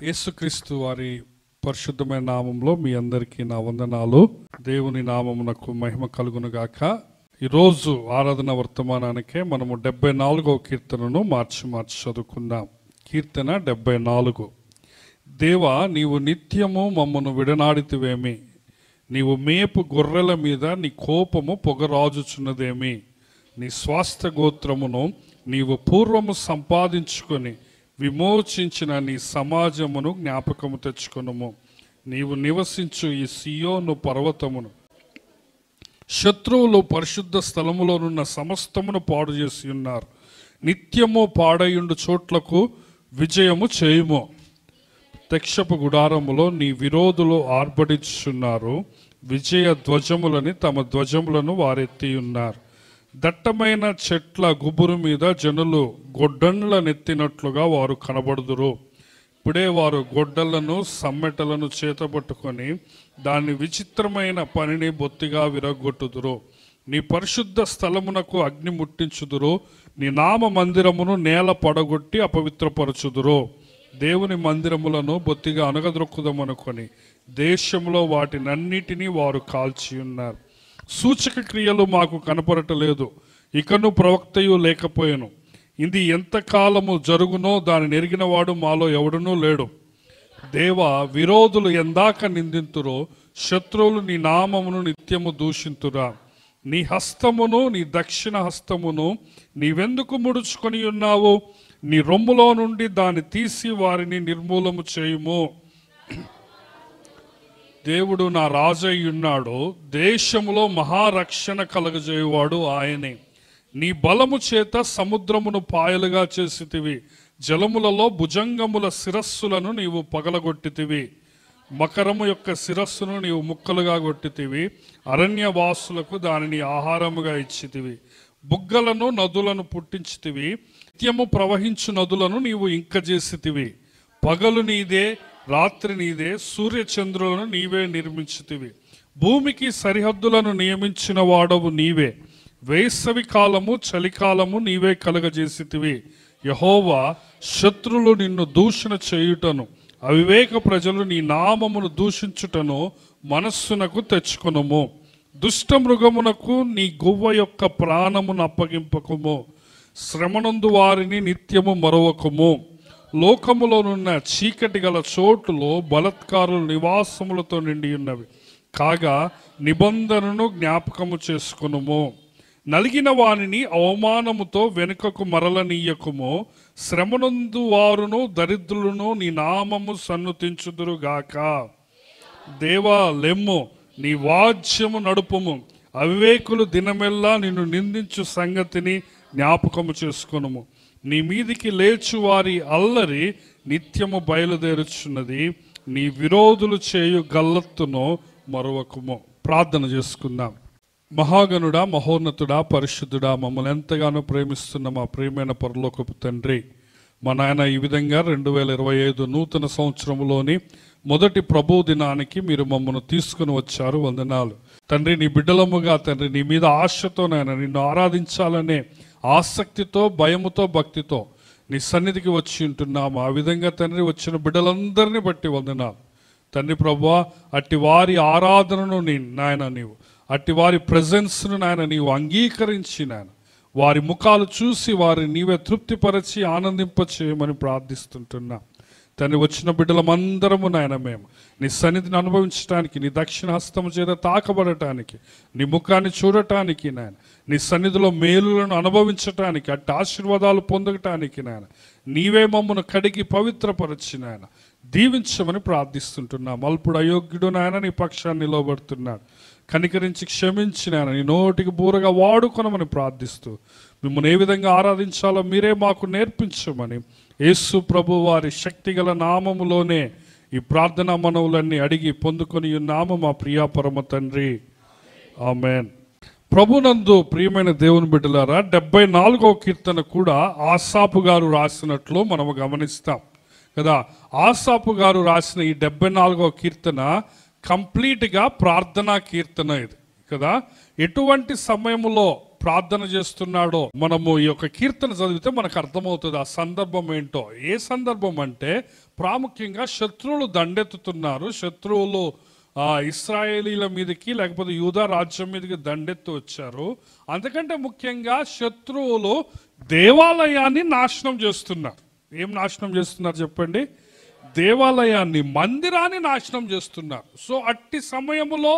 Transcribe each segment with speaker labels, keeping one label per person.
Speaker 1: యేసుక్రీస్తు వారి పరిశుద్ధమైన నామంలో మీ అందరికీ నా వందనాలు. దేవుని నామమునకు మహిమ కలుగును గాక. ఈరోజు ఆరాధన వర్తమానానికే మనము 74వ కీర్తనను మార్చి చదువుకుందాం. కీర్తన 74. దేవా, నీవు నిత్యము మమ్మను విడనాడితివేమి? నీవు మేపు గొర్రెల మీద నీ కోపము పొగరాజుచున్నదేమి? నీ స్వాస్థ్య గోత్రమును నీవు పూర్వము సంపాదించుకొని విమోచించిన నీ సమాజమును జ్ఞాపకము తెచ్చుకొనుము. నీవు నివసించు ఈ సియోను పర్వతమును శత్రువులు పరిశుద్ధ స్థలములోనున్న సమస్తమును పాడు చేసి ఉన్నారు. నిత్యము పాడయుండు చోట్లకు విజయము చేయుము. ప్రత్యక్షపు గుడారములో నీ విరోధులు ఆర్భటించుచున్నారు. విజయ ధ్వజములని తమ ధ్వజములను వారెత్తి ఉన్నారు. దట్టమైన చెట్ల గుబురు మీద జనులు గొడ్డళ్ళ నెత్తినట్లుగా వారు కనబడుదురు. ఇప్పుడే వారు గొడ్డలను సమ్మెటలను చేతబట్టుకొని దాని విచిత్రమైన పనిని బొత్తిగా విరగొట్టుదురు. నీ పరిశుద్ధ స్థలమునకు అగ్ని ముట్టించుదురు. నీ నామ మందిరమును నేల పడగొట్టి అపవిత్రపరచుదురు. దేవుని మందిరములను బొత్తిగా అనగదొక్కుదామనుకొని దేశంలో వాటినన్నిటినీ వారు కాల్చి ఉన్నారు. సూచక క్రియలు మాకు కనపడటలేదు, ఇకను ప్రవక్తయు లేకపోయాను. ఇది ఎంతకాలము జరుగునో దాని నెరిగిన వాడు మాలో ఎవడునూ లేడు. దేవా, విరోధులు ఎందాక నిందింతురో, శత్రువులు నీ నామమును నిత్యము దూషింతురా. నీ హస్తమును నీ దక్షిణ హస్తమును నీవెందుకు ముడుచుకొని ఉన్నావు? నీ రొమ్ములో నుండి దాన్ని తీసి వారిని నిర్మూలము చేయుము. దేవుడు నా రాజయ్యున్నాడు, దేశములో మహారక్షణ కలగజేయువాడు ఆయనే. నీ బలము చేత సముద్రమును పాయలుగా చేసితివి, జలములలో భుజంగముల శిరస్సులను నీవు పగలగొట్టితివి. మకరము యొక్క శిరస్సును నీవు ముక్కలుగా కొట్టితివి, అరణ్యవాసులకు దానిని ఆహారముగా ఇచ్చితివి. బుగ్గలను నదులను పుట్టించితివి, నిత్యము ప్రవహించు నదులను నీవు ఇంకజేసితివి. పగలు నీదే, రాత్రి నీదే, సూర్యచంద్రులను నీవే నిర్మించితివి. భూమికి సరిహద్దులను నియమించిన వాడవు నీవే. వేసవి కాలము చలికాలము నీవే కలగజేసితివి. యెహోవా, శత్రులు నిన్ను దూషణ చేయుటను, అవివేక ప్రజలు నీ నామమును దూషించుటను మనస్సునకు తెచ్చుకొనుము. దుష్ట మృగమునకు నీ గువ్వ యొక్క ప్రాణమును అప్పగింపకుము. శ్రమనందు వారిని నిత్యము మరవకుము. లోకములోనున్న చీకటి గల చోటులో బలత్కారుల నివాసములతో నిండి ఉన్నవి కాగా నిబంధనను జ్ఞాపకము చేసుకునుము. నలిగిన వానిని అవమానముతో వెనుకకు మరలనీయకుము. శ్రమనందు వారును దరిద్రులను నీ నామము సన్నుతించుదురుగాక. దేవా, లెమ్ము, నీ వాజ్యము నడుపుము. అవివేకులు దినమెల్లా నిన్ను నిందించు సంగతిని జ్ఞాపకము చేసుకొనుము. నీ మీదికి లేచు వారి అల్లరి నిత్యము బయలుదేరుచున్నది. నీ విరోధులు చేయు గల్లత్తును మరొకము. ప్రార్థన చేసుకుందాం. మహాగణుడా, మహోన్నతుడా, పరిశుద్ధుడా, మమ్మల్ని ఎంతగానో ప్రేమిస్తున్న మా ప్రియమైన పరలోకపు తండ్రి, మా నాయన, ఈ విధంగా 2025 నూతన సంవత్సరంలోని మొదటి ప్రభు దినానికి మీరు మమ్మల్ని తీసుకుని వచ్చారు. వందనాలు తండ్రి. నీ బిడ్డలముగా తండ్రి, నీ మీద ఆశతో నాయన నిన్ను ఆరాధించాలనే ఆసక్తితో, భయముతో, భక్తితో నీ సన్నిధికి వచ్చి ఉంటున్నాము. ఆ విధంగా తండ్రి వచ్చిన బిడ్డలందరినీ బట్టి వందనాలు తండ్రి. ప్రభువా, అట్టి వారి ఆరాధనను నాయన నీవు, అట్టి వారి ప్రజెన్స్ను నాయన నీవు అంగీకరించి నాయన వారి ముఖాలు చూసి వారిని నీవే తృప్తిపరచి ఆనందింపచేయమని ప్రార్థిస్తుంటున్నా తండ్రి. వచ్చిన బిడ్డలమందరము నాయన మేము నీ సన్నిధిని అనుభవించడానికి, నీ దక్షిణ హస్తము చేత తాకబడటానికి, నీ ముఖాన్ని చూడటానికి నాయన, నీ సన్నిధిలో మేలులను అనుభవించటానికి, అట్టి ఆశీర్వాదాలు పొందటానికి నాయన నీవే మమ్మను కడిగి పవిత్రపరచి నాయన దీవించమని ప్రార్థిస్తుంటున్నాం. అల్పుడు అయోగ్యుడు నాయన నీ పక్షాన్ని నిలబడుతున్నాడు. కనికరించి క్షమించి నాయన నీ నోటికి బూరగా వాడుకొనమని ప్రార్థిస్తూ మిమ్మల్ని ఏ విధంగా ఆరాధించాలో మీరే మాకు నేర్పించమని యేసు ప్రభు వారి శక్తిగల నామములోనే ఈ ప్రార్థనా మనవులన్నీ అడిగి పొందుకొని ఉన్నాము మా ప్రియా పరమ తండ్రి, ఆమెన్. ప్రభునందు ప్రియమైన దేవుని బిడ్డలారా, 74వ కీర్తన కూడా ఆసాపు గారు రాసినట్లు మనము గమనిస్తాం కదా. ఆసాపు గారు రాసిన ఈ 74వ కీర్తన కంప్లీట్గా ప్రార్థనా కీర్తన ఇది కదా. ఎటువంటి సమయంలో ప్రార్థన చేస్తున్నాడో మనము ఈ యొక్క కీర్తన చదివితే మనకు అర్థమవుతుంది ఆ సందర్భం ఏంటో. ఏ సందర్భం అంటే ప్రాముఖ్యంగా శత్రువులు దండెత్తుతున్నారు, శత్రువులు ఇశ్రాయేలీల మీదకి లేకపోతే యూదా రాజ్యం మీదకి దండెత్తి వచ్చారు. అందుకంటే ముఖ్యంగా శత్రువులు దేవాలయాన్ని నాశనం చేస్తున్నారు. ఏం నాశనం చేస్తున్నారు చెప్పండి? దేవాలయాన్ని, మందిరాన్ని నాశనం చేస్తున్నారు. సో అట్టి సమయంలో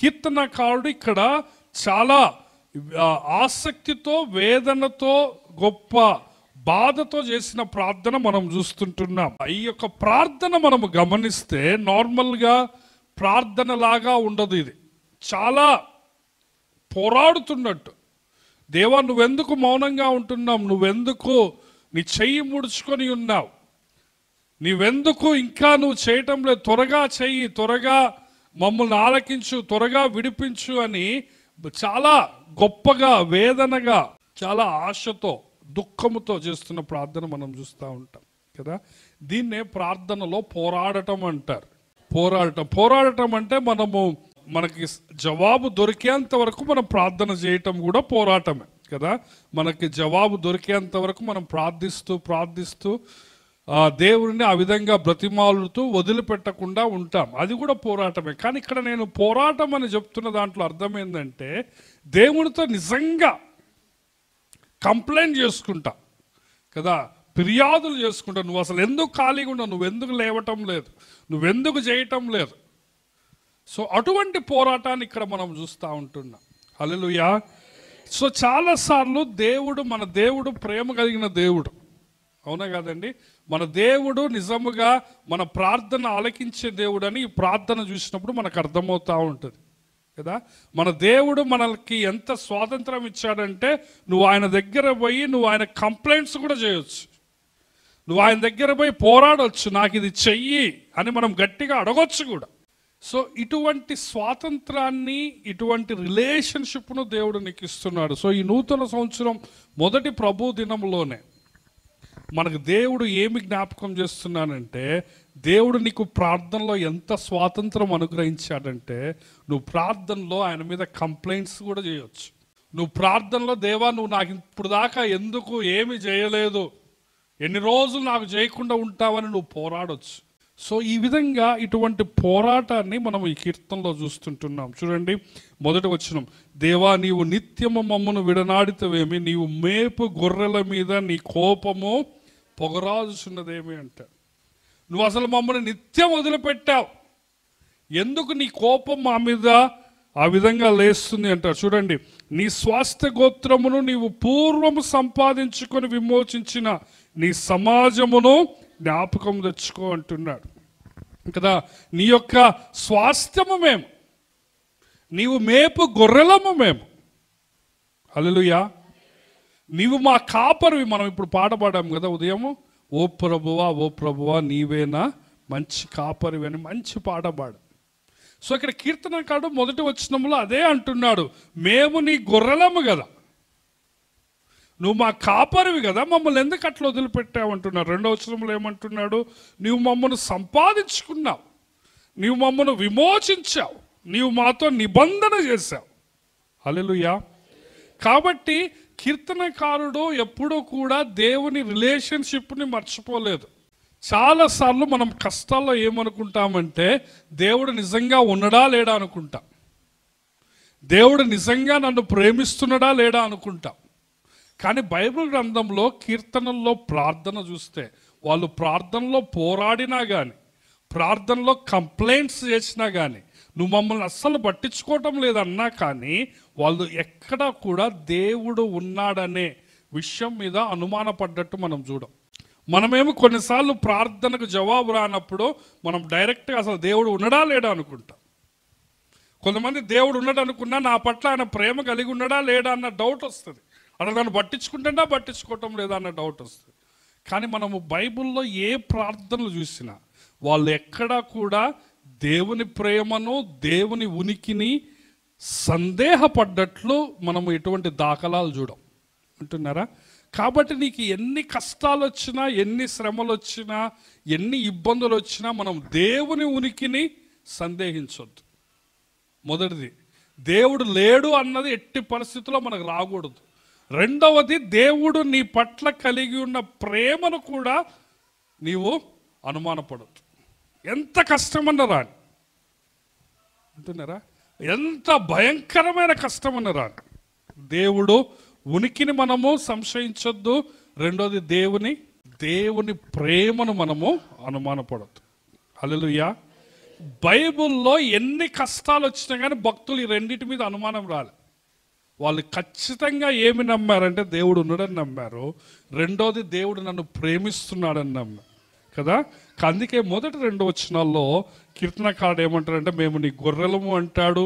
Speaker 1: కీర్తనకారుడు ఇక్కడ చాలా ఆసక్తితో, వేదనతో, గొప్ప బాధతో చేసిన ప్రార్థన మనం చూస్తుంటున్నాం. ఈ యొక్క ప్రార్థన మనము గమనిస్తే నార్మల్గా ప్రార్థన లాగా ఉండదు. ఇది చాలా పోరాడుతున్నట్టు. దేవా నువ్వెందుకు మౌనంగా ఉంటున్నావు? నువ్వెందుకు నీ చెయ్యి ముడుచుకొని ఉన్నావు? నీవెందుకు ఇంకా నువ్వు చేయటం లేదు? త్వరగా చెయ్యి, త్వరగా మమ్మల్ని ఆలకించు, త్వరగా విడిపించు అని చాలా గొప్పగా, వేదనగా, చాలా ఆశతో, దుఃఖముతో చేస్తున్న ప్రార్థన మనం చూస్తూ ఉంటాం కదా. దీన్నే ప్రార్థనలో పోరాడటం అంటారు. పోరాడటం అంటే మనకి జవాబు దొరికేంత వరకు మనం ప్రార్థన చేయటం కూడా పోరాటమే కదా. మనకి జవాబు దొరికేంత వరకు మనం ప్రార్థిస్తూ దేవుడిని ఆ విధంగా బ్రతిమాలుతూ వదిలిపెట్టకుండా ఉంటాం. అది కూడా పోరాటమే. కానీ ఇక్కడ నేను పోరాటం అని చెప్తున్న దాంట్లో అర్థం ఏంటంటే దేవునితో నిజంగా కంప్లైంట్ చేసుకుంటా కదా, ఫిర్యాదులు చేసుకుంటా. నువ్వు అసలు ఎందుకు ఖాళీగా ఉన్నావు? నువ్వెందుకు లేవటం లేదు? నువ్వెందుకు చేయటం లేదు? సో అటువంటి పోరాటాన్ని ఇక్కడ మనం చూస్తూ ఉంటున్నాం. హల్లెలూయా. సో చాలాసార్లు మన దేవుడు ప్రేమ కలిగిన దేవుడు, అవునా కదండి? మన దేవుడు నిజముగా మన ప్రార్థన ఆలకించే దేవుడు అని ఈ ప్రార్థన చూసినప్పుడు మనకు అర్థమవుతూ ఉంటుంది కదా. మన దేవుడు మనకి ఎంత స్వాతంత్రం ఇచ్చాడంటే నువ్వు ఆయన దగ్గర పోయి నువ్వు ఆయన కంప్లైంట్స్ కూడా చేయొచ్చు. నువ్వు ఆయన దగ్గర పోయి పోరాడవచ్చు, నాకు ఇది చెయ్యి అని మనం గట్టిగా అడగొచ్చు కూడా. సో ఇటువంటి స్వాతంత్రాన్ని, ఇటువంటి రిలేషన్షిప్ను దేవుడు నీకు ఇస్తున్నాడు. సో ఈ నూతన సంవత్సరం మొదటి ప్రభు దినంలోనే మనకు దేవుడు ఏమి జ్ఞాపకం చేస్తున్నానంటే, దేవుడు నీకు ప్రార్థనలో ఎంత స్వాతంత్రం అనుగ్రహించాడంటే నువ్వు ప్రార్థనలో ఆయన మీద కంప్లైంట్స్ కూడా చేయొచ్చు. నువ్వు ప్రార్థనలో దేవా నువ్వు నాకు ఇప్పుడు దాకా ఎందుకు ఏమి చేయలేదు, ఎన్ని రోజులు నాకు చేయకుండా ఉంటావని నువ్వు పోరాడొచ్చు. సో ఈ విధంగా ఇటువంటి పోరాటాన్ని మనం ఈ కీర్తనలో చూస్తుంటున్నాం. చూడండి మొదటి వచనం, దేవా నీవు నిత్యము మమ్మను విడనాడితవేమి, నీవు మేపు గొర్రెల మీద నీ కోపము పొగరాజుచున్నదేమి అంటారు. నువ్వు అసలు మమ్మల్ని నిత్యం వదిలిపెట్టావు, ఎందుకు నీ కోపం మా మీద ఆ విధంగా లేస్తుంది అంటారు. చూడండి, నీ స్వాస్థ్య గోత్రమును నీవు పూర్వము సంపాదించుకొని విమోచించిన నీ సమాజమును జ్ఞాపకం తెచ్చుకో అంటున్నాడు కదా. నీ యొక్క స్వాస్థ్యము మేము, నీవు మేపు గొర్రెలము మేము. హల్లెలూయా. నీవు మా కాపరివి. మనం ఇప్పుడు పాట పాడాం కదా ఉదయము, ఓ ప్రభువా నీవేనా మంచి కాపరివి అని మంచి పాట పాడు. సో ఇక్కడ కీర్తనకారుడు మొదటి వచనంలో అదే అంటున్నాడు, మేము నీ గొర్రెలము కదా, నువ్వు మా కాపరివి కదా, మమ్మల్ని ఎందుకు అట్లా వదిలిపెట్టావు అంటున్నాడు. రెండో వచనంలో ఏమంటున్నాడు, నీవు మమ్మల్ని సంపాదించుకున్నావు, నీవు మమ్మల్ని విమోచించావు, నీవు మాతో నిబంధన చేశావు. హల్లెలూయా. కాబట్టి కీర్తనకారుడు ఎప్పుడూ కూడా దేవుని రిలేషన్షిప్ని మర్చిపోలేదు. చాలాసార్లు మనం కష్టాల్లో ఏమనుకుంటామంటే దేవుడు నిజంగా ఉన్నడా లేడా అనుకుంటాం, దేవుడు నిజంగా నన్ను ప్రేమిస్తున్నాడా లేడా అనుకుంటాం. కానీ బైబిల్ గ్రంథంలో కీర్తనల్లో ప్రార్థన చూస్తే వాళ్ళు ప్రార్థనలో పోరాడినా కానీ, ప్రార్థనలో కంప్లైంట్స్ చేసినా కానీ, నువ్వు మమ్మల్ని అస్సలు పట్టించుకోవటం లేదన్నా కానీ వాళ్ళు ఎక్కడా కూడా దేవుడు ఉన్నాడనే విషయం మీద అనుమానపడ్డట్టు మనం చూడం. మనమేమో కొన్నిసార్లు ప్రార్థనకు జవాబు రానప్పుడు మనం డైరెక్ట్గా అసలు దేవుడు ఉన్నాడా లేడా అనుకుంటాం. కొంతమంది దేవుడు ఉన్నాడు అనుకున్నా నా పట్ల ఆయన ప్రేమ కలిగి ఉన్నాడా లేడా అన్న డౌట్ వస్తుంది. అలా నన్ను పట్టించుకుంటున్నా పట్టించుకోవటం లేదా అన్న డౌట్ వస్తుంది. కానీ మనము బైబిల్లో ఏ ప్రార్థనలు చూసినా వాళ్ళు ఎక్కడా కూడా దేవుని ప్రేమను, దేవుని ఉనికిని సందేహపడ్డట్లు మనము ఎటువంటి దాఖలాలు చూడం అంటున్నారా. కాబట్టి నీకు ఎన్ని కష్టాలు వచ్చినా, ఎన్ని శ్రమలు వచ్చినా, ఎన్ని ఇబ్బందులు వచ్చినా మనం దేవుని ఉనికిని సందేహించొద్దు. మొదటిది, దేవుడు లేడు అన్నది ఎట్టి పరిస్థితుల్లో మనకు రాకూడదు. రెండవది, దేవుడు నీ పట్ల కలిగి ఉన్న ప్రేమను కూడా నీవు అనుమానపడద్దు. ఎంత కష్టమన్నా అంటున్నారా, ఎంత భయంకరమైన కష్టమన్నా దేవుడు ఉనికిని మనము సంశయించొద్దు. రెండోది, దేవుని ప్రేమను మనము అనుమానపడద్దు. హల్లెలూయా. బైబిల్లో ఎన్ని కష్టాలు వచ్చినా కానీ భక్తులు ఈ రెండింటి మీద అనుమానం రాలే. వాళ్ళు ఖచ్చితంగా ఏమి నమ్మారంటే దేవుడు ఉన్నాడని నమ్మారు. రెండోది, దేవుడు నన్ను ప్రేమిస్తున్నాడని నమ్మారు కదా. అందుకే మొదటి 2 వచనాల్లో కీర్తనకారుడు ఏమంటాడంటే, మేము నీ గొర్రెలము అంటాడు,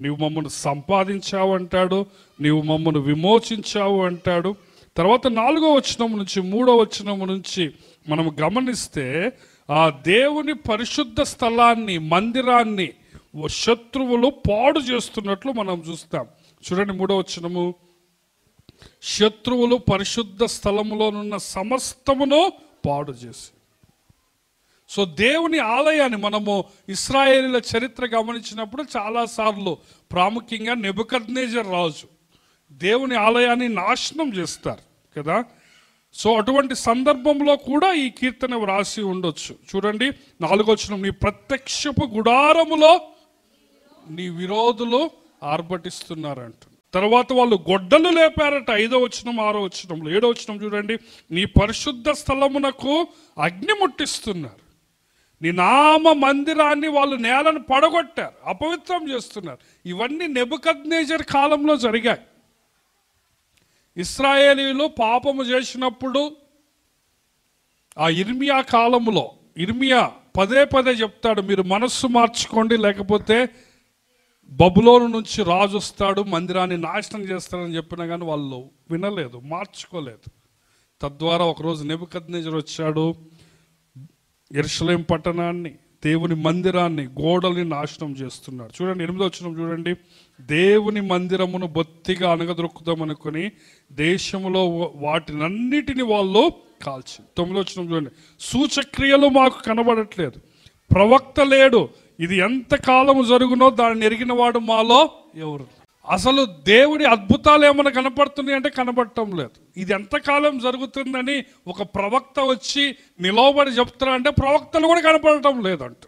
Speaker 1: నీవు మమ్మల్ని సంపాదించావు అంటాడు, నీవు మమ్మల్ని విమోచించావు అంటాడు. తర్వాత 4వ వచనం నుంచి 3వ వచనం నుంచి మనం గమనిస్తే ఆ దేవుని పరిశుద్ధ స్థలాన్ని, మందిరాన్ని శత్రువులు పాడు చేస్తున్నట్లు మనం చూస్తాం. చూడండి 3వ వచనము, శత్రువులు పరిశుద్ధ స్థలములోనున్న సమస్తమును పాడు చేసి. సో దేవుని ఆలయాన్ని మనము ఇశ్రాయేలీల చరిత్ర గమనించినప్పుడు చాలాసార్లు, ప్రాముఖ్యంగా నెబుకద్నెజర్ రాజు దేవుని ఆలయాన్ని నాశనం చేస్తారు కదా. సో అటువంటి సందర్భంలో కూడా ఈ కీర్తన వ్రాసి ఉండొచ్చు. చూడండి 4వ వచనం, నీ ప్రత్యక్షపు గుడారములో నీ విరోధులు ఆర్భటిస్తున్నారంట. తర్వాత వాళ్ళు గొడ్డలు లేపారట. 5వ వచనం, 6వ వచనంలో. 7వ వచనం చూడండి, నీ పరిశుద్ధ స్థలమునకు అగ్ని ముట్టిస్తున్నారు. నీ నామ మందిరాన్ని వాళ్ళు నేలను పడగొట్టారు, అపవిత్రం చేస్తున్నారు. ఇవన్నీ నెబుకద్నెజర్ కాలంలో జరిగాయి. ఇశ్రాయేలీయులు పాపము చేసినప్పుడు ఆ ఇర్మియా కాలంలో ఇర్మియా పదే చెప్తాడు, మీరు మనస్సు మార్చుకోండి, లేకపోతే బబులోను నుంచి రాజు వస్తాడు, మందిరాన్ని నాశనం చేస్తాడని చెప్పినా కానీ వాళ్ళు వినలేదు, మార్చుకోలేదు. తద్వారా ఒకరోజు నెబుకద్నెజర్ వచ్చాడు, యెరూషలేం పట్టణాన్ని, దేవుని మందిరాన్ని, గోడల్ని నాశనం చేస్తున్నాడు. చూడండి 8వ వచనం చూడండి, దేవుని మందిరమును బొత్తిగా అణగదొక్కుదామనుకొని దేశంలో వాటినన్నిటిని వాళ్ళు కాల్చి. 9వ వచనం చూడండి, సూచక్రియలు మాకు కనబడట్లేదు, ప్రవక్త లేడు, ఇది ఎంత కాలము జరుగునో దాన్ని ఎరిగిన వాడు మాలో ఎవరు. అసలు దేవుడి అద్భుతాలు ఏమైనా కనపడుతున్నాయి అంటే కనపడటం లేదు. ఇది ఎంతకాలం జరుగుతుందని ఒక ప్రవక్త వచ్చి నిలవబడి చెప్తారా అంటే ప్రవక్తలు కూడా కనపడటం లేదంట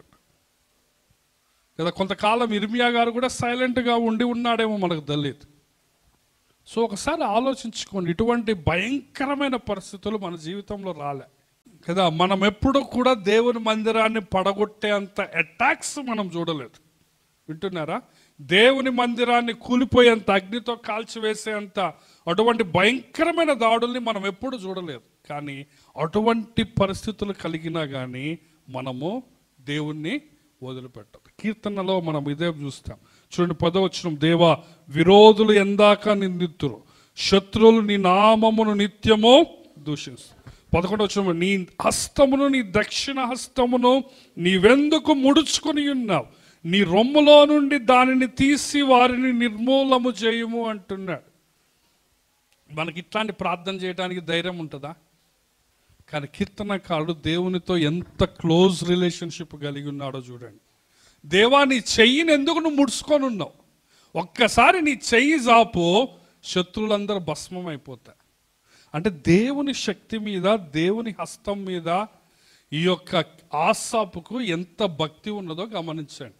Speaker 1: కదా. కొంతకాలం ఇర్మియా గారు కూడా సైలెంట్గా ఉన్నాడేమో మనకు తెలియదు. సో ఒకసారి ఆలోచించుకోండి, ఇటువంటి భయంకరమైన పరిస్థితులు మన జీవితంలో రాలే కదా. మనం ఎప్పుడు కూడా దేవుని మందిరాన్ని పడగొట్టే అంత అటాక్స్ మనం చూడలేదు. వింటున్నారా? దేవుని మందిరాన్ని కూలిపోయేంత, అగ్నితో కాల్చివేసేంత అటువంటి భయంకరమైన దాడుల్ని మనం ఎప్పుడు చూడలేదు. కానీ అటువంటి పరిస్థితులు కలిగినా కానీ మనము దేవుణ్ణి వదిలిపెట్టదు. కీర్తనలో మనం ఇదే చూస్తాం. చూడండి 10వ వచనం, దేవా విరోధులు ఎందాక నిందితురు, శత్రువులు నీ నామమును నిత్యము దూషిస్తారు. 11వ వచనం, నీ హస్తమును, నీ దక్షిణ హస్తమును నీవెందుకు ముడుచుకొని ఉన్నావు, నీ రొమ్ములో నుండి దానిని తీసి వారిని నిర్మూలము చేయము అంటున్నాడు. మనకి ఇట్లాంటి ప్రార్థన చేయడానికి ధైర్యం ఉంటుందా? కానీ కీర్తనకారుడు దేవునితో ఎంత క్లోజ్ రిలేషన్షిప్ కలిగి ఉన్నాడో చూడండి. దేవా నీ చెయ్యిని ఎందుకు నువ్వు ముడుచుకొని ఉన్నావు? ఒక్కసారి నీ చెయ్యి జాపు, శత్రువులందరూ భస్మం అయిపోతారు. అంటే దేవుని శక్తి మీద, దేవుని హస్తం మీద ఈ యొక్క ఆసాపుకు ఎంత భక్తి ఉన్నదో గమనించండి.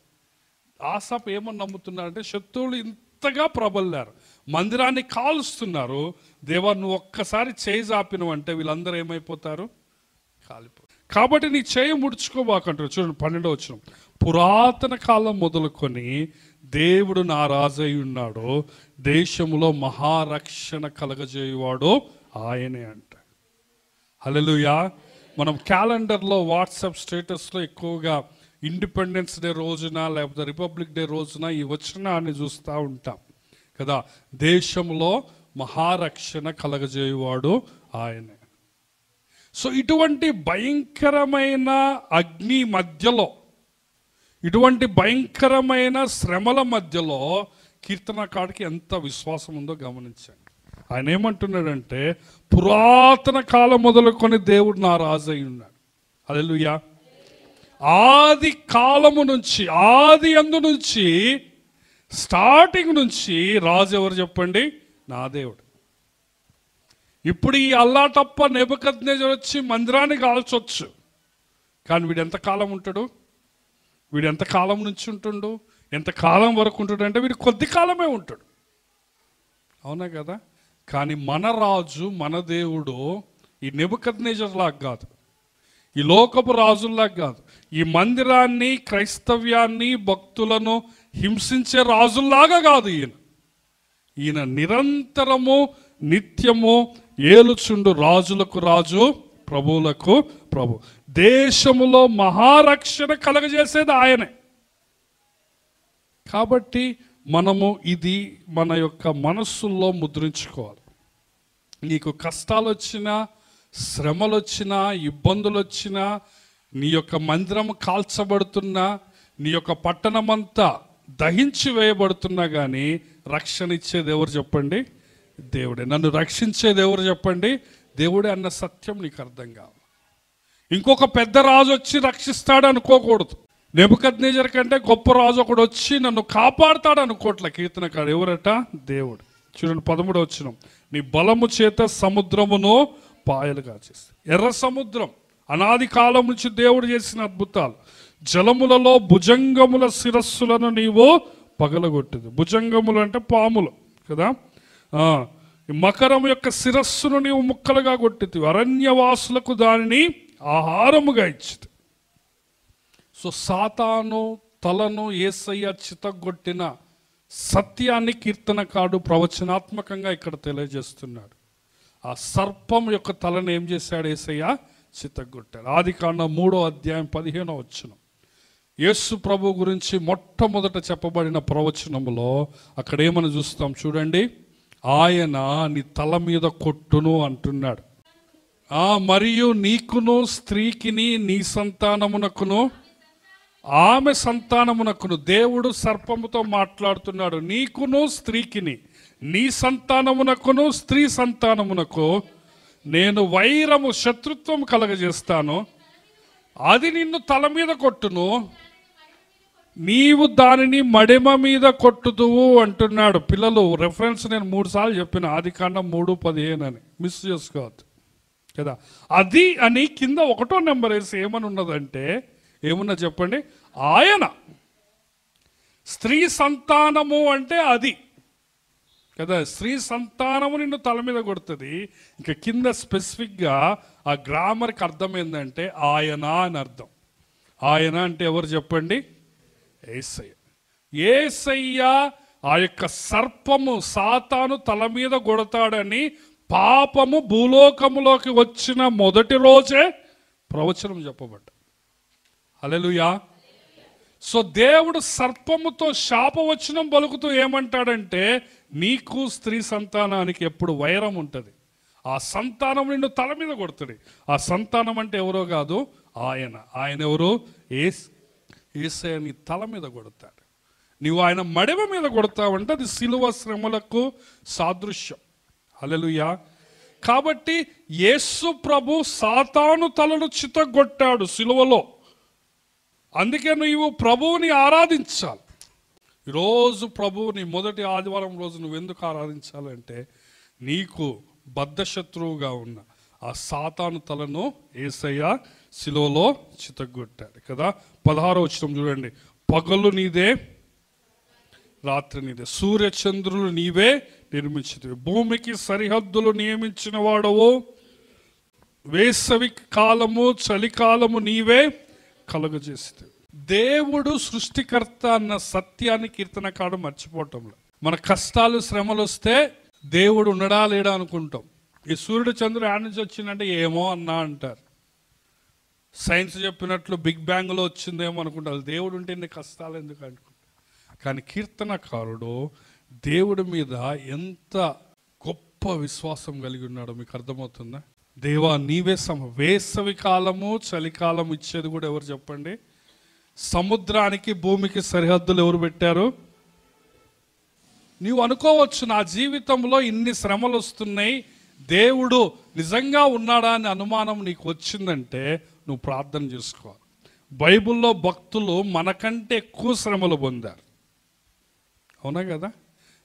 Speaker 1: ఆసాపు ఏమని నమ్ముతున్నారంటే, శత్రువులు ఇంతగా ప్రబల్లారు, మందిరాన్ని కాలుస్తున్నారు, దేవా నువ్వు ఒక్కసారి చేయి జాపినవు అంటే వీళ్ళందరూ ఏమైపోతారు? కాలిపోతారు. కాబట్టి నీ చేయి ముడుచుకోబాకంటారు. చూడండి 12వ వచనం, పురాతన కాలం మొదలుకొని దేవుడు నా రాజై ఉన్నాడు, దేశములో మహారక్షణ కలగజేయువాడు ఆయనే అంట. హల్లెలూయా. మనం క్యాలెండర్లో, వాట్సాప్ స్టేటస్లో ఎక్కువగా ఇండిపెండెన్స్ డే రోజున లేకపోతే రిపబ్లిక్ డే రోజున ఈ వచనాన్ని చూస్తూ ఉంటాం కదా. దేశంలో మహారక్షణ కలగజేయువాడు ఆయనే. సో ఇటువంటి భయంకరమైన అగ్ని మధ్యలో, ఇటువంటి భయంకరమైన శ్రమల మధ్యలో కీర్తనకారుడికి ఎంత విశ్వాసం ఉందో గమనించండి. ఆయన ఏమంటున్నాడంటే, పురాతన కాలం మొదలుకొని దేవుడు నా రాజు అయి ఉన్నాడు. హల్లెలూయా. ఆది కాలము నుంచి, ఆది యందు నుంచి, స్టార్టింగ్ నుంచి రాజు ఎవరు చెప్పండి? నా దేవుడు. ఇప్పుడు ఈ అల్లాటప్ప నెబుకద్నెజర్ వచ్చి మందిరాన్ని కాల్చొచ్చు, కానీ వీడు ఎంతకాలం ఉంటాడు? వీడు ఎంతకాలం నుంచి ఉంటుండు? ఎంతకాలం వరకు ఉంటాడు అంటే వీడు కొద్ది కాలమే ఉంటాడు, అవునా కదా? కానీ మన రాజు, మన దేవుడు ఈ నెబుకద్నెజర్ లాగా కాదు, ఈ లోకపు రాజుల్లాగా కాదు, ఈ మందిరాన్ని, క్రైస్తవ్యాన్ని, భక్తులను హింసించే రాజుల్లాగా కాదు. ఈయన నిరంతరము, నిత్యము ఏలుచుండు రాజులకు రాజు, ప్రభువులకు ప్రభు. దేశములో మహారక్షణ కలగజేసేది ఆయనే. కాబట్టి మనము ఇది మన యొక్క మనస్సుల్లో ముద్రించుకోవాలి. నీకు కష్టాలు వచ్చినా, శ్రమలు వచ్చినా, ఇబ్బందులు వచ్చినా, నీ యొక్క మందిరం కాల్చబడుతున్నా, నీ యొక్క పట్టణమంతా దహించి వేయబడుతున్నా కానీ రక్షణ ఇచ్చేది ఎవరు చెప్పండి? దేవుడే. నన్ను రక్షించేది ఎవరు చెప్పండి? దేవుడే అన్న సత్యం నీకు అర్థం కావాలి. ఇంకొక పెద్ద రాజు వచ్చి రక్షిస్తాడు అనుకోకూడదు. నెబుకద్నెజర్ కంటే గొప్ప రాజు ఒకడు వచ్చి నన్ను కాపాడుతాడు అనుకోట్ల కీర్తనకాడు. ఎవరట? దేవుడు. చూడండి 13వ వచనం, నీ బలము చేత సముద్రమును పాయలుగా చేసి. ఎర్ర సముద్రం అనాది కాలం నుంచి దేవుడు చేసిన అద్భుతాలు. జలములలో భుజంగముల శిరస్సులను నీవు పగలగొట్టింది. భుజంగములు అంటే పాములు కదా. మకరం యొక్క శిరస్సును నీవు ముక్కలుగా కొట్టింది. అరణ్యవాసులకు దానిని ఆహారముగా ఇచ్చింది. సో సాతాను తలను యేసయ్య చితగొట్టిన సత్యాన్ని కీర్తనకాడు ప్రవచనాత్మకంగా ఇక్కడ తెలియజేస్తున్నాడు. ఆ సర్పం యొక్క తలను ఏం చేశాడు? యేసయ్య చితగొట్టాడు. ఆదికాండం 3వ అధ్యాయం 15వ వచనం, యేసు ప్రభు గురించి మొట్టమొదట చెప్పబడిన ప్రవచనములో అక్కడ ఏమని చూస్తాం చూడండి. ఆయన నీ తల మీద కొట్టును అంటున్నాడు. మరియు నీకును, స్త్రీకిని, నీ సంతానమునకును, ఆమె సంతానమునకును. దేవుడు సర్పముతో మాట్లాడుతున్నాడు. నీకును, స్త్రీకిని, నీ సంతానమునకును, స్త్రీ సంతానమునకు నేను వైరము, శత్రుత్వం కలగజేస్తాను. అది నిన్ను తల మీద కొట్టును, నీవు దానిని మడిమ మీద కొట్టుదువు అంటున్నాడు. పిల్లలు రెఫరెన్స్ నేను 3 సార్లు చెప్పిన, ఆదికాండం 3:15 అని, మిస్ చేసుకోవద్దు కదా. అది అని కింద 1వ నెంబర్ వేసి ఏమని ఉన్నదంటే, ఏమున్నా చెప్పండి? ఆయన. స్త్రీ సంతానము అంటే అది కదా. స్త్రీ సంతానము నిన్ను తల మీద కొడుతుంది. ఇంకా కింద స్పెసిఫిక్గా ఆ గ్రామర్కి అర్థం ఏంటంటే ఆయన అని అర్థం. ఆయన అంటే ఎవరు చెప్పండి? యేసయ్య. యేసయ్య ఆ యొక్క సర్పము, సాతాను తల మీద కొడతాడని పాపము భూలోకములోకి వచ్చిన మొదటి రోజే ప్రవచనం చెప్పబడ్డ. హల్లెలూయా. సో దేవుడు సర్పముతో శాపవచనం పలుకుతూ ఏమంటాడంటే, నీకు, స్త్రీ సంతానానికి ఎప్పుడు వైరం ఉంటుంది. ఆ సంతానం నిన్ను తల మీద కొడుతుంది. ఆ సంతానం అంటే ఎవరో కాదు, ఆయన. ఆయన ఎవరు? యేసయ్య నీ తల మీద కొడతాడు. నీవు ఆయన మడిమ మీద కొడతావంటే అది సిలువ శ్రమలకు సాదృశ్యం. హల్లెలూయా. కాబట్టి యేసు ప్రభు సాతాను తలను చితగొట్టాడు సిలువలో. అందుకే నువ్వు ప్రభువుని ఆరాధించాలి. ఈరోజు ప్రభువుని మొదటి ఆదివారం రోజు నువ్వు ఎందుకు ఆరాధించాలంటే, నీకు బద్ధశత్రువుగా ఉన్న ఆ సాతాను తలను యేసయ్య సిలువలో చితగొట్టాడు కదా. 16వ వచనం చూడండి, పగలు నీదే, రాత్రి నీదే, సూర్యచంద్రులు నీవే నిర్మించినవి, భూమికి సరిహద్దులు నియమించిన వాడవు, వేసవి కాలము చలికాలము నీవే కలుగజేసి. దేవుడు సృష్టికర్త అన్న సత్యాన్ని కీర్తనకాడు మర్చిపోవటంలో. మన కష్టాలు, శ్రమలు వస్తే దేవుడు ఉండడా లేడా అనుకుంటాం. ఈ సూర్యుడు చంద్రుడు ఆడ నుంచి వచ్చిందంటే ఏమో అన్నా అంటారు. సైన్స్ చెప్పినట్లు బిగ్ బ్యాంగ్లో వచ్చిందేమో అనుకుంటారు. దేవుడు ఉంటే ఇన్ని కష్టాలు ఎందుకు అనుకుంటారు. కానీ కీర్తనకారుడు దేవుడి మీద ఎంత గొప్ప విశ్వాసం కలిగి ఉన్నాడో మీకు అర్థమవుతుందా? దేవా నీవే వేసవి కాలము చలికాలం ఇచ్చేది కూడా ఎవరు చెప్పండి? సముద్రానికి భూమికి సరిహద్దులు ఎవరు పెట్టారు? నీవు అనుకోవచ్చు, నా జీవితంలో ఇన్ని శ్రమలు వస్తున్నాయి, దేవుడు నిజంగా ఉన్నాడా అని అనుమానం నీకు వచ్చిందంటే నువ్వు ప్రార్థన చేసుకోవాలి. బైబిల్లో భక్తులు మనకంటే ఎక్కువ శ్రమలు పొందారు, అవునా కదా?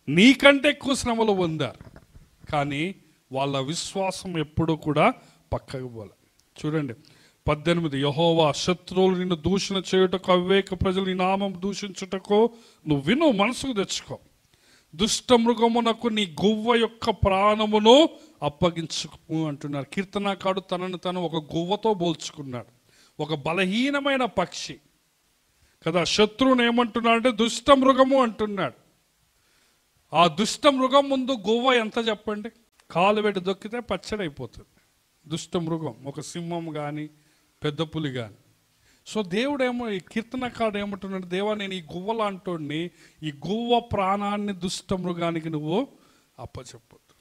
Speaker 1: నీకంటే ఎక్కువ శ్రమలు పొందారు, కానీ వాళ్ళ విశ్వాసం ఎప్పుడూ కూడా పక్కకు పోలే. చూడండి 18, యెహోవా శత్రువులు నిన్ను దూషణ చేయుటకు, అవివేక ప్రజలు నీ నామం దూషించుటకు నువ్వు విను, మనసుకు తెచ్చుకో. దుష్ట మృగమునకు నీ గువ్వ యొక్క ప్రాణమును అప్పగించుకు అంటున్నారు. కీర్తనకారుడు తనను తను ఒక గువ్వతో పోల్చుకున్నాడు, ఒక బలహీనమైన పక్షి కదా. శత్రువుని ఏమంటున్నాడు అంటే దుష్ట మృగము అంటున్నాడు. ఆ దుష్ట మృగం ముందు గువ్వ ఎంత చెప్పండి? కాలు పెట్టి దొక్కితే పచ్చడి అయిపోతుంది. దుష్ట మృగం ఒక సింహం కానీ పెద్ద పులి కానీ. సో దేవుడేమో, ఈ కీర్తనకారుడు ఏమంటున్నాడు, దేవా నేను ఈ గువ్వ లాంటోడిని, ఈ గువ్వ ప్రాణాన్ని దుష్ట మృగానికి నువ్వు అప్పచెప్పొద్దు.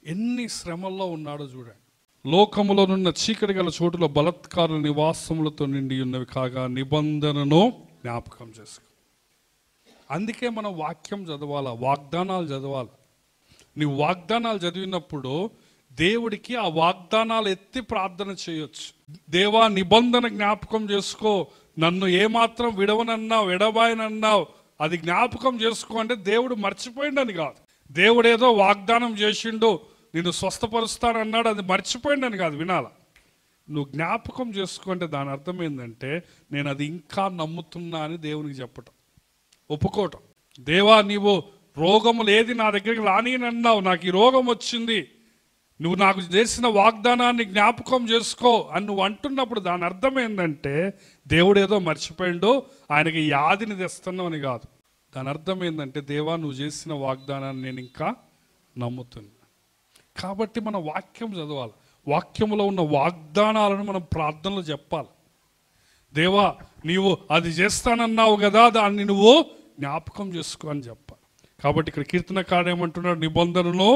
Speaker 1: ఎన్ని శ్రమల్లో ఉన్నాడో చూడండి. లోకములోనున్న చీకటి గల చోటులో బలత్కారుల నివాసములతో నిండి ఉన్నవి కాగా నిబంధనను జ్ఞాపకం చేసుకో. అందుకే మనం వాక్యం చదవాలా, వాగ్దానాలు చదవాలి. నీ వాగ్దానాలు చదివినప్పుడు దేవుడికి ఆ వాగ్దానాలు ఎత్తి ప్రార్థన చేయొచ్చు. దేవా నిబంధన జ్ఞాపకం చేసుకో, నన్ను ఏమాత్రం విడవనన్నావు, ఎడబాయనన్నావు, అది జ్ఞాపకం చేసుకో అంటే దేవుడు మర్చిపోయిండని కాదు. దేవుడు ఏదో వాగ్దానం చేసిండు, నిన్ను స్వస్థపరుస్తానన్నాడు, అది మర్చిపోయిండని కాదు. వినాల, నువ్వు జ్ఞాపకం చేసుకుంటే దాని అర్థం ఏంటంటే నేను అది ఇంకా నమ్ముతున్నా అని దేవునికి చెప్పటం, ఒప్పుకోవటం. దేవా నీవు రోగములు ఏది నా దగ్గరికి రానియనన్నావు, నాకు ఈ రోగం వచ్చింది, నువ్వు నాకు చేసిన వాగ్దానాన్ని జ్ఞాపకం చేసుకో అని నువ్వు అంటున్నప్పుడు దాని అర్థం ఏంటంటే దేవుడు ఏదో మర్చిపోయిండు, ఆయనకి యాదిని తెస్తున్నావు అని కాదు. దాని అర్థం ఏంటంటే దేవా నువ్వు చేసిన వాగ్దానాన్ని నేను ఇంకా నమ్ముతున్నా. కాబట్టి మనం వాక్యం చదవాలి, వాక్యంలో ఉన్న వాగ్దానాలను మనం ప్రార్థనలో చెప్పాలి. దేవా నీవు అది చేస్తానన్నావు కదా, దాన్ని నువ్వు జ్ఞాపకం చేసుకో అని చెప్పాలి. కాబట్టి ఇక్కడ కీర్తనకారుడు ఏమంటున్నాడు, నిబంధనలో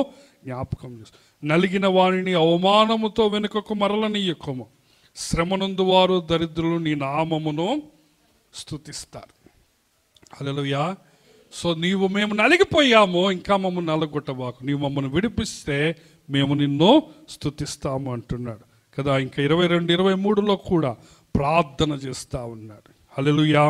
Speaker 1: జ్ఞాపకం చేసుకో. నలిగిన వారిని అవమానముతో వెనుకకు మరలనీయకము, శ్రమనందు వారు దరిద్రులు నీ నామమును స్తుతిస్తారు. హల్లెలూయా. సో మేము నలిగిపోయాము, ఇంకా మమ్మల్ని నలగొట్టబాకు, నీవు మమ్మల్ని విడిపిస్తే మేము నిన్ను స్తుతిస్తాము అంటున్నాడు కదా. ఇంకా 22, 23లో కూడా ప్రార్థన చేస్తూ ఉన్నాడు. హల్లెలూయా.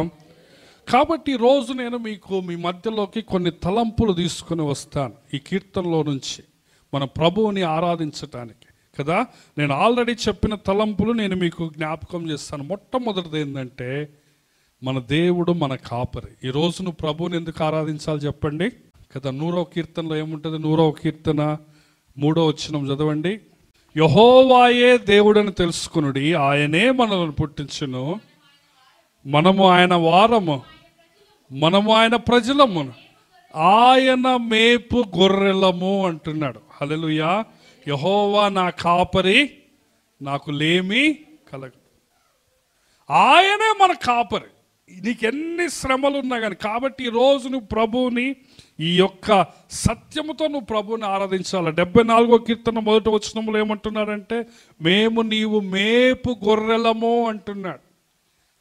Speaker 1: కాబట్టి రోజు నేను మీకు మీ మధ్యలోకి కొన్ని తలంపులు తీసుకొని వస్తాను ఈ కీర్తనలో నుంచి మన ప్రభువుని ఆరాధించటానికి కదా. నేను ఆల్రెడీ చెప్పిన తలంపులు నేను మీకు జ్ఞాపకం చేస్తాను. మొట్టమొదటిది ఏంటంటే మన దేవుడు మన కాపరి. ఈరోజు నువ్వు ప్రభువుని ఎందుకు ఆరాధించాలి చెప్పండి కదా. 100వ కీర్తనలో ఏముంటుంది? 100వ కీర్తన 3వ వచనం చదవండి. యెహోవాయే దేవుడని తెలుసుకునుడి, ఆయనే మనల్ని పుట్టించును, మనము ఆయన వారము, మనము ఆయన ప్రజలము, ఆయన మేపు గొర్రెలము అంటున్నాడు. హల్లెలూయా. యెహోవా నా కాపరి, నాకు లేమి కలగదు. ఆయనే మన కాపరి. నీకు ఎన్ని శ్రమలు ఉన్నా కానీ, కాబట్టి ఈరోజు నువ్వు ప్రభువుని ఈ యొక్క సత్యముతో నువ్వు ప్రభువుని ఆరాధించాలి. 74వ కీర్తన 1వ వచనంలో ఏమంటున్నాడంటే మేము నీవు మేపు గొర్రెలము అంటున్నాడు.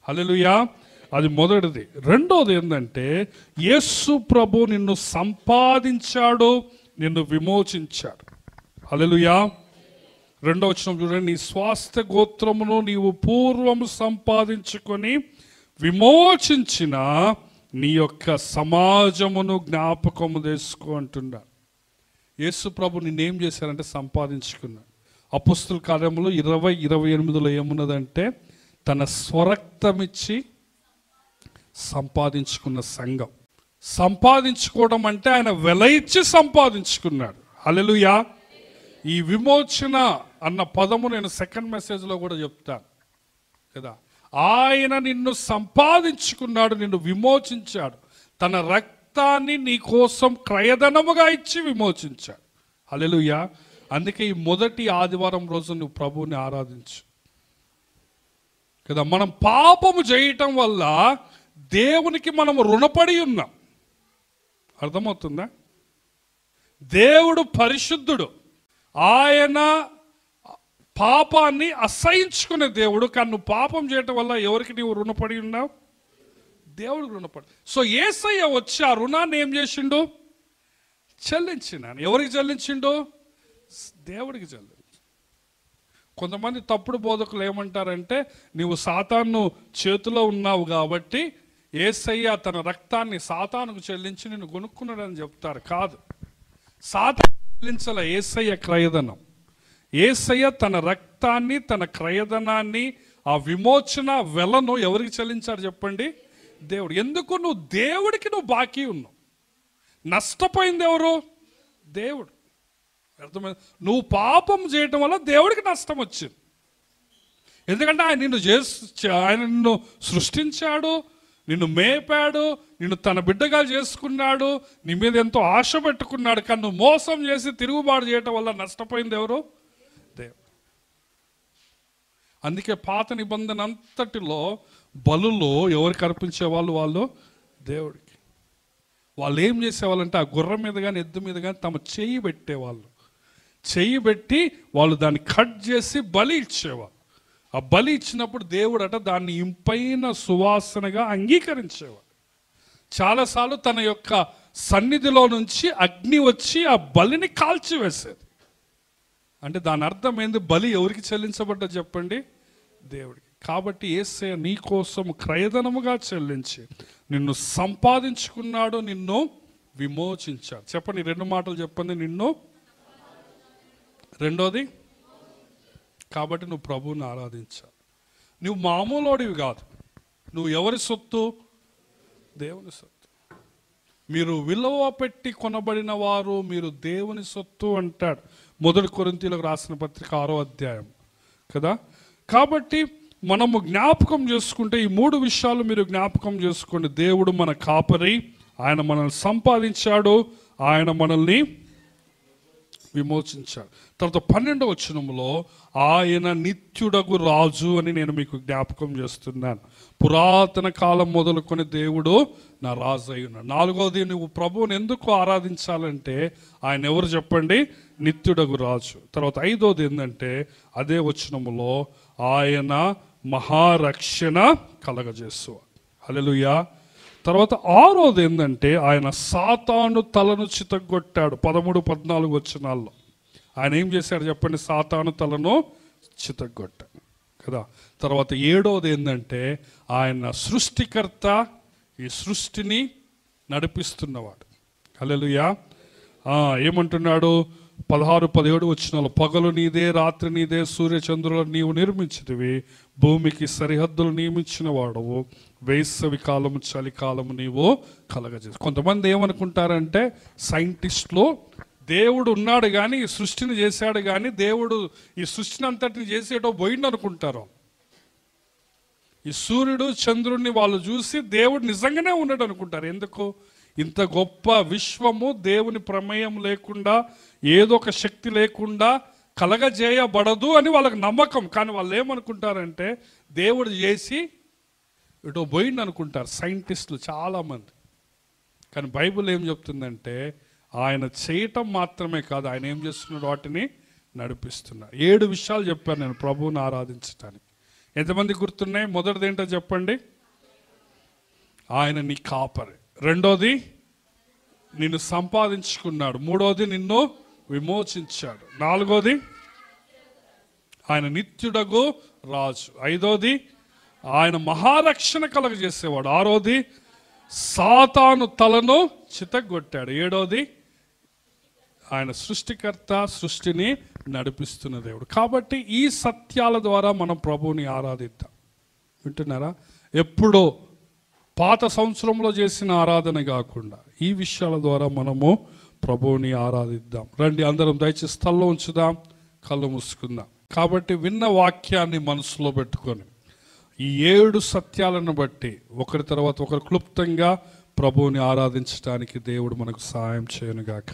Speaker 1: హల్లెలూయా. అది మొదటిది. రెండోది ఏంటంటే యేసు ప్రభు నిన్ను సంపాదించాడు, నిన్ను విమోచించాడు. హల్లెలూయా. 2వ వచనం చూడండి. నీ స్వాస్థ్య గోత్రమును నీవు పూర్వము సంపాదించుకొని విమోచించిన నీ యొక్క సమాజమును జ్ఞాపకము చేసుకో అంటున్నాడు. యేసు ప్రభు నిన్నేం చేశారంటే సంపాదించుకున్నాడు. అపొస్తలుల కార్యములు 20:28లో ఏమున్నదంటే తన స్వరక్తమిచ్చి సంపాదించుకున్న సంఘం. సంపాదించుకోవడం అంటే ఆయన వెల ఇచ్చి సంపాదించుకున్నాడు. హల్లెలూయా. ఈ విమోచన అన్న పదము నేను సెకండ్ మెసేజ్లో కూడా చెప్తాను కదా. ఆయన నిన్ను సంపాదించుకున్నాడు, నిన్ను విమోచించాడు, తన రక్తాన్ని నీ కోసం క్రయధనముగా ఇచ్చి విమోచించాడు. హల్లెలూయా. అందుకే ఈ మొదటి ఆదివారం రోజు నువ్వు ప్రభువుని ఆరాధించు కదా. మనం పాపము చేయటం వల్ల దేవునికి మనము రుణపడి ఉన్నాం. అర్థమవుతుందా? దేవుడు పరిశుద్ధుడు, ఆయన పాపాన్ని అసహించుకునే దేవుడు. కానీ నువ్వు పాపం చేయటం వల్ల ఎవరికి నీవు రుణపడి ఉన్నావు? దేవుడికి రుణపడి. సో యేసయ్య వచ్చి ఆ రుణాన్ని ఏం చేసిండు? చెల్లించినాను. ఎవరికి చెల్లించిండు? దేవుడికి చెల్లించి. కొంతమంది తప్పుడు బోధకులు ఏమంటారంటే, నీవు సాతాను చేతిలో ఉన్నావు కాబట్టి యేసయ్య తన రక్తాన్ని సాతానుకు చెల్లించి నిన్ను కొనుక్కున్నాడని చెప్తారు. కాదు, సాతాను చెల్లించాల యేసయ్య క్రయధనం. యేసయ్య తన రక్తాన్ని, తన క్రయధనాన్ని, ఆ విమోచన వెలను ఎవరికి చెల్లించాడు చెప్పండి? దేవుడు. ఎందుకు? నువ్వు దేవుడికి నువ్వు బాకీ ఉన్నావు. నష్టపోయింది ఎవరు? దేవుడు. అర్థమైంది? నువ్వు పాపం చేయటం వల్ల దేవుడికి నష్టం వచ్చింది. ఎందుకంటే ఆయన నిన్ను సృష్టించాడు, నిన్ను మేపాడు, నిన్ను తన బిడ్డగా చేసుకున్నాడు, నీ మీద ఎంతో ఆశ పెట్టుకున్నాడు. కానీ నువ్వు మోసం చేసి తిరుగుబాటు చేయటం వల్ల నష్టపోయింది ఎవరు? దేవుడు. అందుకే పాత నిబంధన అంతటిలో బలులు ఎవరికి అర్పించేవాళ్ళు? వాళ్ళు దేవుడికి. వాళ్ళు ఏం చేసేవాళ్ళంటే ఆ గుర్రం మీద కానీ ఎద్దు మీద కానీ తమ చెయ్యి పెట్టేవాళ్ళు. చెయ్యి పెట్టి వాళ్ళు దాన్ని కట్ చేసి బలి ఇచ్చేవాళ్ళు. ఆ బలి ఇచ్చినప్పుడు దేవుడట దాన్ని ఇంపైన సువాసనగా అంగీకరించేవాడు. చాలాసార్లు తన యొక్క సన్నిధిలో నుంచి అగ్ని వచ్చి ఆ బలిని కాల్చివేసేది. అంటే దాని అర్థం ఏంది? బలి ఎవరికి చెల్లించబడ్డా చెప్పండి? దేవుడికి. కాబట్టి యేసయ్య నీ కోసం క్రయధనముగా చెల్లించి నిన్ను సంపాదించుకున్నాడు, నిన్ను విమోచించాడు. చెప్పండి, 2 మాటలు చెప్పండి. నిన్ను, రెండోది, కాబట్టి నువ్వు ప్రభువుని ఆరాధించాలి. నువ్వు మామూలోడివి కాదు. నువ్వు ఎవరి సొత్తు? దేవుని సొత్తు. మీరు విలువ పెట్టి కొనబడిన వారు, మీరు దేవుని సొత్తు అంటాడు 1 కొరింథీయులకు రాసిన పత్రిక 6వ అధ్యాయం కదా. కాబట్టి మనము జ్ఞాపకం చేసుకుంటే ఈ 3 విషయాలు మీరు జ్ఞాపకం చేసుకోండి. దేవుడు మన కాపరి, ఆయన మనల్ని సంపాదించాడు, ఆయన మనల్ని విమోచించాడు. తర్వాత 12వ వచనంలో ఆయన నిత్యుడగు రాజు అని నేను మీకు జ్ఞాపకం చేస్తున్నాను. పురాతన కాలం మొదలుకొని దేవుడు నా రాజు అయి ఉన్నాడు. 4వది, నువ్వు ప్రభువుని ఎందుకు ఆరాధించాలంటే ఆయన ఎవరు చెప్పండి? నిత్యుడగు రాజు. తర్వాత 5వది ఏంటంటే అదే వచనములో ఆయన మహారక్షణ కలగజేసేవాడు. హల్లెలూయా. తర్వాత 6వది ఏంటంటే ఆయన సాతాను తలను చితగొట్టాడు. 13, 14 వచనాల్లో ఆయన ఏం చేశాడు చెప్పండి? సాతాను తలను చితగొట్టాడు కదా. తర్వాత 7వది ఏంటంటే ఆయన సృష్టికర్త, ఈ సృష్టిని నడిపిస్తున్నవాడు. హల్లెలూయా. ఏమంటున్నాడు? 16, 17 వచనాలు, పగలు నీదే, రాత్రి నీదే, సూర్యచంద్రులను నీవు నిర్మించితివి, భూమికి సరిహద్దులు నియమించిన వాడవు, వేసవి కాలము చలికాలము నీవు కలగజేసి. కొంతమంది ఏమనుకుంటారంటే సైంటిస్టులు, దేవుడు ఉన్నాడు కానీ ఈ సృష్టిని చేశాడు కానీ దేవుడు ఈ సృష్టిని అంతటిని చేసేటో పోయిండు అనుకుంటారు. ఈ సూర్యుడు చంద్రుడిని వాళ్ళు చూసి దేవుడు నిజంగానే ఉన్నాడు అనుకుంటారు. ఎందుకు? ఇంత గొప్ప విశ్వము దేవుని ప్రమేయం లేకుండా, ఏదో ఒక శక్తి లేకుండా కలగజేయబడదు అని వాళ్ళకి నమ్మకం. కానీ వాళ్ళు ఏమనుకుంటారంటే దేవుడు చేసి ఇటో పోయిండు అనుకుంటారు సైంటిస్టులు చాలామంది. కానీ బైబిల్ ఏం చెప్తుందంటే ఆయన చేయటం మాత్రమే కాదు, ఆయన ఏం చేస్తున్నాడు? వాటిని నడిపిస్తున్నారు. 7 విషయాలు చెప్పాను నేను ప్రభువుని ఆరాధించడానికి. ఎంతమంది గుర్తున్నాయి? మొదటిది ఏంటో చెప్పండి? ఆయన నీ కాపరి. 2వది నిన్ను సంపాదించుకున్నాడు. 3వది నిన్ను విమోచించాడు. 4వది ఆయన నిత్యుడగు రాజు. 5వది ఆయన మహారక్షణ కలగజేసేవాడు. 6వది సాతాను తలను చితగొట్టాడు. 7వది ఆయన సృష్టికర్త, సృష్టిని నడిపిస్తున్న దేవుడు. కాబట్టి ఈ సత్యాల ద్వారా మనం ప్రభువుని ఆరాధిద్దాం. వింటున్నారా? ఎప్పుడో పాత సంవత్సరంలో చేసిన ఆరాధన కాకుండా ఈ విషయాల ద్వారా మనము ప్రభువుని ఆరాధిద్దాం. రండి, అందరం దయచేసి స్థలంలో ఉంచుదాం, కళ్ళు మూసుకుందాం. కాబట్టి విన్న వాక్యాన్ని మనసులో పెట్టుకొని ఈ 7 సత్యాలను బట్టి ఒకరి తర్వాత ఒకరు క్లుప్తంగా ప్రభువుని ఆరాధించడానికి దేవుడు మనకు సహాయం చేయనుగాక.